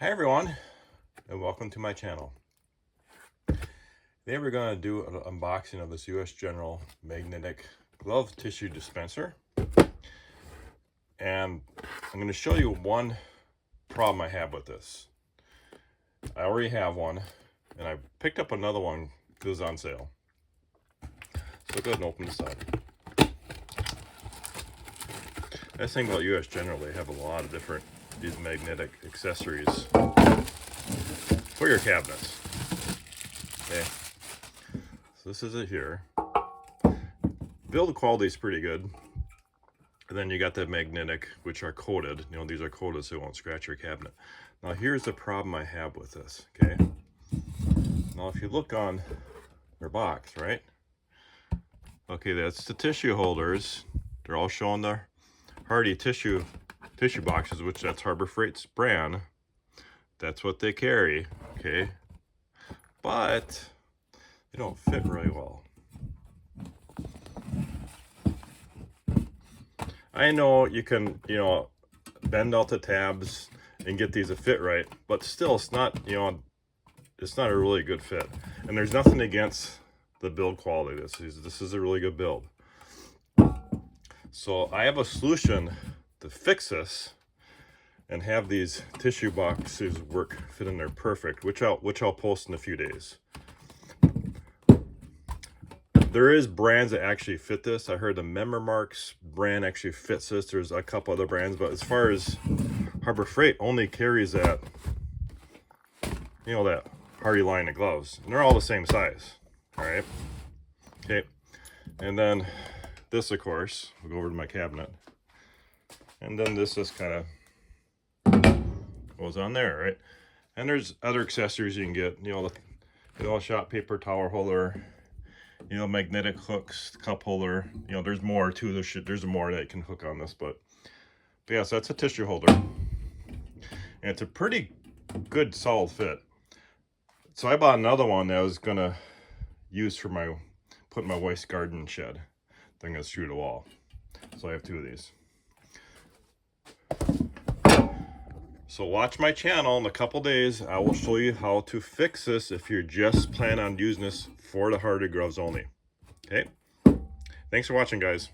Hi everyone, and welcome to my channel. Today we're going to do an unboxing of this US General magnetic glove tissue dispenser. And I'm going to show you one problem I have with this. I already have one, and I picked up another one because it's on sale. So go ahead and open the side. Nice thing about US General, they have a lot of different these magnetic accessories for your cabinets. Okay, so this is it here. Build quality is pretty good. And then you got the magnetic, which are coated. You know, these are coated so it won't scratch your cabinet. Now here's the problem I have with this, okay? Now if you look on their box, right? Okay, that's the tissue holders. They're all showing the Hardy tissue boxes, which that's Harbor Freight's brand. That's what they carry, okay? But they don't fit really well. I know you can, bend out the tabs and get these to fit right, but still it's not, it's not a really good fit. And there's nothing against the build quality. This is a really good build. So I have a solution to fix this and have these tissue boxes fit in there perfect, which I'll post in a few days. There is brands that actually fit this. I heard the Marks brand actually fits this. There's a couple other brands, but as far as Harbor Freight only carries that, that Hardy line of gloves, and they're all the same size. All right. Okay. And then this, of course, we'll go over to my cabinet, and then this just kind of goes on there, right? And there's other accessories you can get. The shop paper towel holder. Magnetic hooks, cup holder. There's more too. There's more that you can hook on this, but yeah, so that's a tissue holder, and it's a pretty good solid fit. So I bought another one that I was gonna use for put in my wife's garden shed. I'm gonna screw the wall. So I have two of these. So watch my channel in a couple days. I will show you how to fix this if you're just planning on using this for the Hardy gloves only. Okay? Thanks for watching, guys.